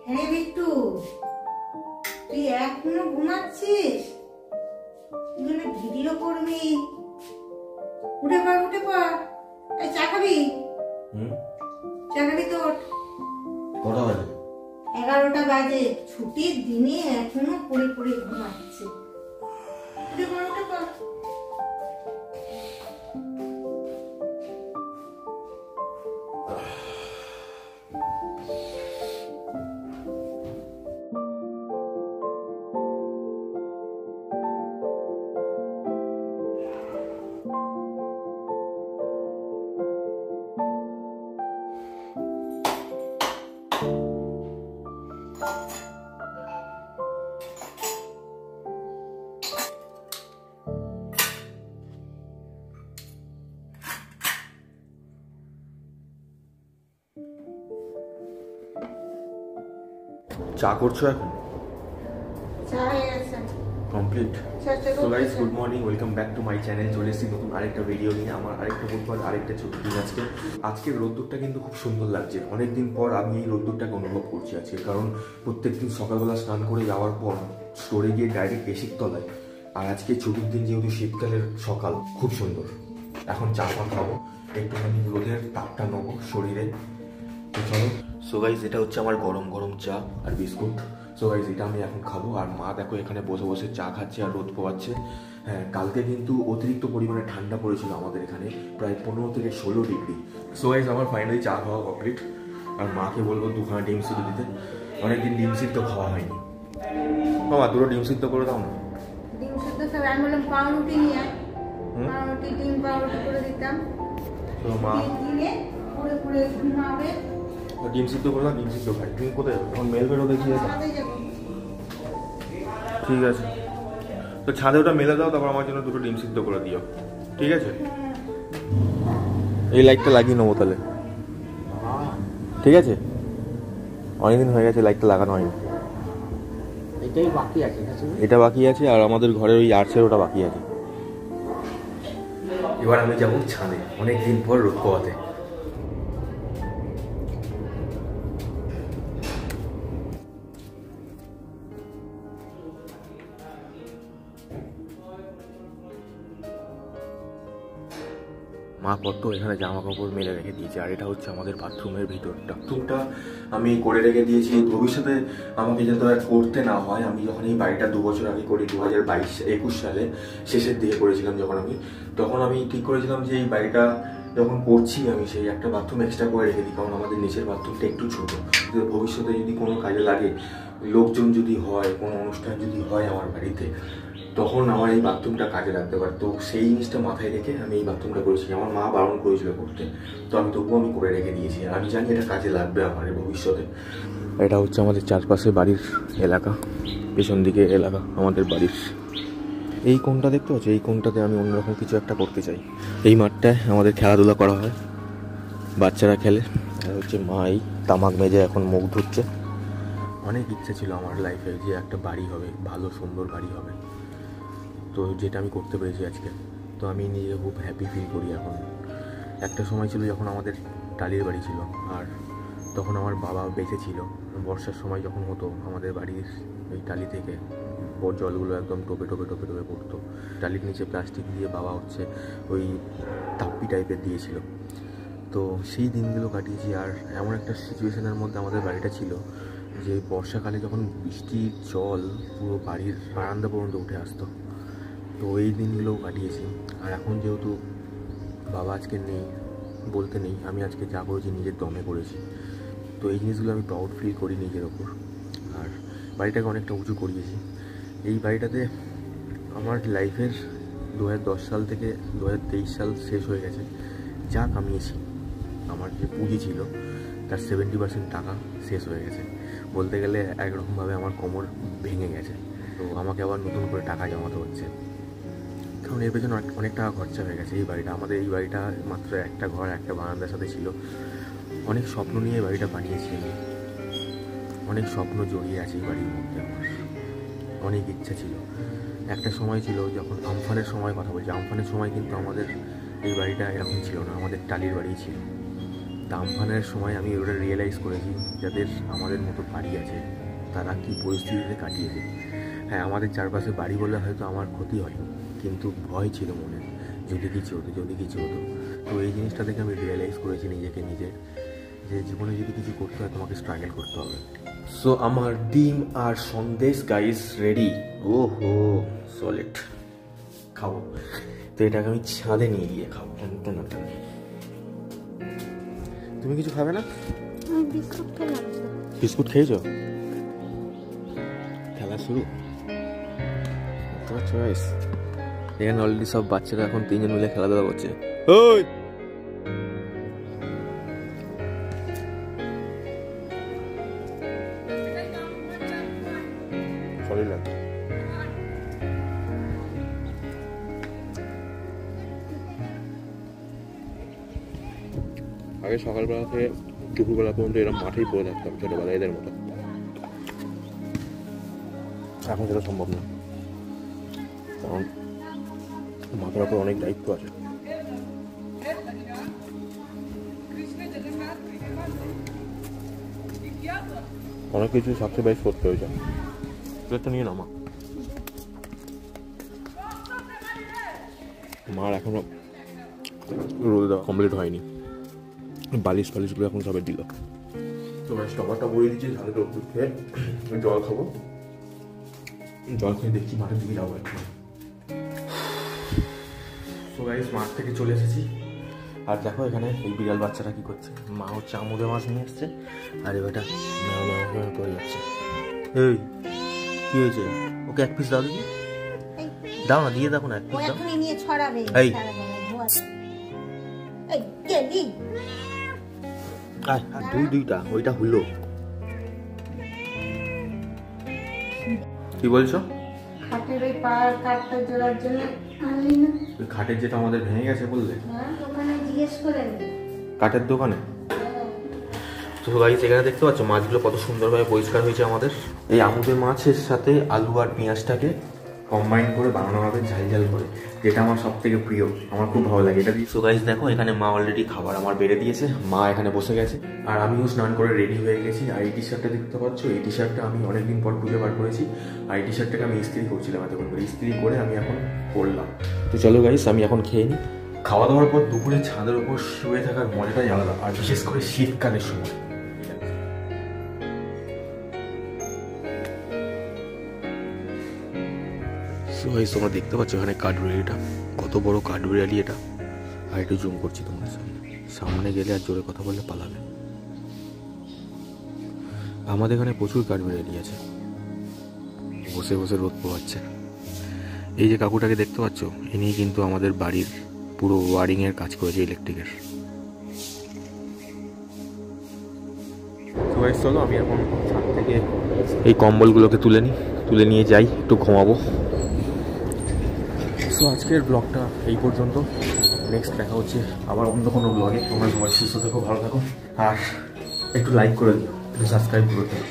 হ্যাঁ বিট্টু, তুই এখনো ঘুমাচ্ছিস? তুই ভিডিও করবি? উঠে পড়, উঠে পড়। এই চা খাবি? চা খাবি তো? কটা বাজে? 11টা বাজে। ছুটির দিনে এখনো পড়ে পড়ে ঘুমাচ্ছে। উঠে পড়, উঠে পড়। চা করছো এখন? চা হয়ে গেছে, complete. So guys, good morning, welcome back to my channel. চলে এসেছি নতুন আরেকটা ভিডিও নিয়ে। আমার আরেকটা বুধবার, আরেকটা ছুটির দিন আজকে। আজকের রোদ্দুরটা কিন্তু খুব সুন্দর লাগছে। অনেকদিন পর আমি এই রোদ্দুরটাকে অনুভব করছি আজকে, কারণ প্রত্যেকদিন সকালবেলা স্নান করে যাওয়ার পর স্টোরে গিয়ে ডাইরেক্ট এসির তলায়। আর আজকে ছুটির দিন, যেহেতু শীতকালের সকাল, খুব সুন্দর। এখন চা খাবো, একটুখানি রোদের তাপটা নেবো শরীরে। তো চলো। সো গাইস, এটা হচ্ছে আমার গরম গরম চা আর বিস্কুট। সো গাইস, এটা আমি এখন খাবো। আর মা দেখো এখানে বসে বসে চা খাচ্ছে আর রোদ পোয়াচ্ছে। হ্যাঁ, কালকে কিন্তু অতিরিক্ত পরিমাণে ঠান্ডা পড়েছিল আমাদের এখানে, প্রায় 15 থেকে 16 ডিগ্রি। সো গাইস, আমার ফাইনালি চা খাওয়া কমপ্লিট। আর মাকে বলবো 2খানা ডিম সিদ্ধ দিতে। অনেকদিন ডিম সিদ্ধ খাওয়া হয়নি। মামা, 2টো ডিম সিদ্ধ করে দাও না। ডিম সিদ্ধ খাবে? আমি বললাম পাউরুটি নিয়ে আয়। পাউরুটি, ডিম পাউরুটি করে দিতাম। তো মা দিনে পুরো পুরো ঘুমাবে। ডিম সিদ্ধ করে দাও, ডিম সিদ্ধ খাই। তুমি কোথায় যাবে? এখন মেল বেরো দেখিয়ে দাও। ঠিক আছে, তো ছাদে ওটা মেলে দাও, তারপর আমার জন্য 2টো ডিম সিদ্ধ করে দিও। ঠিক আছে, এই লাইটটা লাগিয়ে নেবো তাহলে। ঠিক আছে, অনেকদিন হয়ে গেছে লাইটটা লাগানো হয়নি। এটাই বাকি আছে, এটা বাকি আছে, আর আমাদের ঘরের ওই আর্টসের ওটা বাকি আছে। এবার আমি যাবো ছাদে, অনেকদিন পর রোদ পোয়াতে। মা কত এখানে জামা কাপড় মেলে রেখে দিয়েছে। আর এটা হচ্ছে আমাদের বাথরুমের ভিতরটা। বাথরুমটা আমি করে রেখে দিয়েছি ভবিষ্যতে আমাকে যাতে আর করতে না হয়। আমি যখন এই বাড়িটা 2 বছর আগে করি, 2021 সালে শেষের দিকে করেছিলাম যখন আমি, তখন আমি ঠিক করেছিলাম যে এই বাড়িটা যখন করছি আমি সেই একটা বাথরুম এক্সট্রা করে রেখে দিই, কারণ আমাদের নিচের বাথরুমটা একটু ছোটো। ভবিষ্যতে যদি কোনো কাজে লাগে, লোকজন যদি হয়, কোনো অনুষ্ঠান যদি হয় আমার বাড়িতে, তখন আমার এই বাথরুমটা কাজে লাগতে পারে। তো সেই জিনিসটা মাথায় রেখে আমি এই বাথরুমটা করেছি। আমার মা বারণ করেছিল করতে, তো আমি তবুও আমি করে রেখে দিয়েছি। আর আমি জানি এটা কাজে লাগবে আমার ভবিষ্যতে। এটা হচ্ছে আমাদের চারপাশে বাড়ির এলাকা, পেছন দিকে এলাকা আমাদের বাড়ির। এই কোণটা দেখতে পাচ্ছ, এই কোণটাতে আমি অন্যরকম কিছু একটা করতে চাই। এই মাঠটায় আমাদের খেলাধুলা করা হয়, বাচ্চারা খেলে। আর হচ্ছে মা এই তামাক মেজে এখন মুখ ধুচ্ছে। অনেক ইচ্ছা ছিল আমার লাইফে যে একটা বাড়ি হবে, ভালো সুন্দর বাড়ি হবে, তো যেটা আমি করতে পেরেছি আজকে। তো আমি নিজে খুব হ্যাপি ফিল করি এখন। একটা সময় ছিল যখন আমাদের টালির বাড়ি ছিল, আর তখন আমার বাবা বেঁচে ছিল। বর্ষার সময় যখন হতো, আমাদের বাড়ির ওই টালি থেকে জলগুলো একদম টোপে টোপে টোপে টোপে পড়তো। টালির নিচে প্লাস্টিক দিয়ে বাবা হচ্ছে ওই তাপ্পি টাইপের দিয়েছিল। তো সেই দিনগুলো কাটিয়েছি। আর এমন একটা সিচুয়েশনের মধ্যে আমাদের বাড়িটা ছিল যে বর্ষাকালে যখন বৃষ্টির জল পুরো বাড়ির বারান্দা পর্যন্ত উঠে আসতো। তো এই দিনগুলোও কাটিয়েছি। আর এখন যেহেতু বাবা আজকে নেই, বলতে নেই, আমি আজকে যা করেছি নিজের দমে করেছি। তো এই জিনিসগুলো আমি প্রাউড ফিল করি নিজের ওপর। আর বাড়িটাকে অনেকটা উঁচু করিয়েছি। এই বাড়িটাতে আমার লাইফের 2010 সাল থেকে 2023 সাল শেষ হয়ে গেছে, যা কামিয়েছি, আমার যে পুঁজি ছিল তার 70% টাকা শেষ হয়ে গেছে। বলতে গেলে একরকমভাবে আমার কোমর ভেঙে গেছে। তো আমাকে আবার নতুন করে টাকা জমাতে হচ্ছে, কারণ এর পেছনে অনেক টাকা খরচা হয়ে গেছে। এই বাড়িটা, আমাদের এই বাড়িটা মাত্র একটা ঘর, একটা বারান্দার সাথে ছিল। অনেক স্বপ্ন নিয়ে এই বাড়িটা বানিয়েছি আমি। অনেক স্বপ্ন জড়িয়ে আছে এই বাড়ির মধ্যে। আমার অনেক ইচ্ছা ছিল। একটা সময় ছিল যখন আমফানের সময় কথা বলছি, আমফানের সময় কিন্তু আমাদের এই বাড়িটা এরকম ছিল না, আমাদের টালির বাড়ি ছিল। আমফানের সময় আমি ওটা রিয়েলাইজ করেছি যাদের আমাদের মতো বাড়ি আছে তারা কি পরিস্থিতিতে কাটিয়েছে। হ্যাঁ, আমাদের চারপাশে বাড়ি বলে হয়তো আমার ক্ষতি হয়নি, কিন্তু ভয় ছিল মনে, যদি কিছু হতো। তো এই জিনিসটা থেকে আমি রিয়েলাইজ করেছি নিজেকে নিজে, যে জীবনে যদি কিছু করতে হয় তোমাকে স্ট্রাগল করতে হবে। সো আমার ডিম আর সন্দেশ গাইস রেডি। ওহো সলিড, খাবো। তো এটাকে আমি ছাদে নিয়ে গিয়ে খাবো। তুমি কিছু খাবে না? বিস্কুট খেয়েছো? খেলা শুরু। তোমার চয়েস। এখানে অলরেডি সব বাচ্চারা এখন 3 জন মিলে খেলাধুলা করছে। ওই সরি না, আগে সকালবেলা থেকে দুপুরবেলা পর্যন্ত এরকম মাঠেই পড়ে থাকতাম ছোটবেলায় এদের মতো। এখন সেটা সম্ভব না, কারণ মাথার উপর অনেক দায়িত্ব আছে। অনেক কিছু স্যাক্রিফাইস করতে হয়েছে। প্লেটটা নিয়ে নাও মা। মার এখনো রোল দেওয়া কমপ্লিট হয়নি, বালিশগুলো এখন সবাই দিল। তো স্টমারটা বয়ে দিচ্ছি, ঝালের ওষুধ খেয়ে জল খাবো। জল খেয়ে দেখছি মাঠের দিকে যাবো একটু। তো গাইস মাঠ থেকে চলে এসেছি, আর দেখো এখানে এই বিড়াল বাচ্চারা কি করছে। মা হচ্ছে আমুদে মাছ নিয়ে এসছে, আর এবারটা করে যাচ্ছে। এই কি হয়েছে? ওকে এক পিস দাও দেখি, দাও না, দিয়ে দেখো না, এক পিস দাও। নিয়ে ছড়াবে এই দুইটা ওইটা হলো। কি বলছো? খাটের ওই পার কাঠটা জোড়ার জন্য আনলি না? ওই খাটের যেটা আমাদের ভেঙে গেছে বললে? হ্যাঁ, ওখানে জিজ্ঞেস করে নি। কাঠের দোকানে? তো গাইস এখানে দেখতে পাচ্ছ মাছগুলো কত সুন্দরভাবে পরিষ্কার হয়েছে আমাদের। এই আমুদের মাছের সাথে আলু আর পেঁয়াজটাকে কম্বাইন করে বানানো হবে ঝাল করে, যেটা আমার সব থেকে প্রিয়, আমার খুব ভালো লাগে এটা দিয়ে। সো গাইস দেখো এখানে মা অলরেডি খাবার আমার বেড়ে দিয়েছে, মা এখানে বসে গেছে, আর আমিও স্নান করে রেডি হয়ে গেছি। আর এই টি শার্টটা দেখতে পাচ্ছ, এই টি শার্টটা আমি অনেকদিন পর খুঁজে বার করেছি, আর এই টি শার্টটাকে আমি ইস্ত্রি করছিলাম এতক্ষণ করে, ইস্ত্রি করে আমি এখন পরলাম। তো চলো গাইস আমি এখন খেয়ে নিই। খাওয়া দাওয়ার পর দুপুরে ছাদের উপর শুয়ে থাকার মজাটাই আলাদা, আর বিশেষ করে শীতকালের সময়। তোমরা দেখতে পাচ্ছ এখানে কাঠবিড়ালিটা, কত বড় কাঠবিড়ালি এটা। আর একটু জুম করছি তোমার সামনে গেলে আর জোরে কথা বললে পালাবে। আমাদের এখানে প্রচুর কাঠবিড়ালি আছে, বসে বসে রোদ পোহাচ্ছে। এই যে কাকুটাকে দেখতে পাচ্ছ, ইনি কিন্তু আমাদের বাড়ির পুরো ওয়ারিং এর কাজ করেছে, ইলেকট্রিকের। চলো আমি এখন ছাদ থেকে এই কম্বলগুলোকে তুলে নিয়ে যাই, একটু ঘুমাবো। সো আজকের ব্লগটা এই পর্যন্ত, নেক্সট দেখা হচ্ছে আবার অন্য কোনো ব্লগে। তোমরা সবাই সুস্থ থাকো, ভালো থাকো, আর একটু লাইক করে দিও, একটু সাবস্ক্রাইব করে দিও।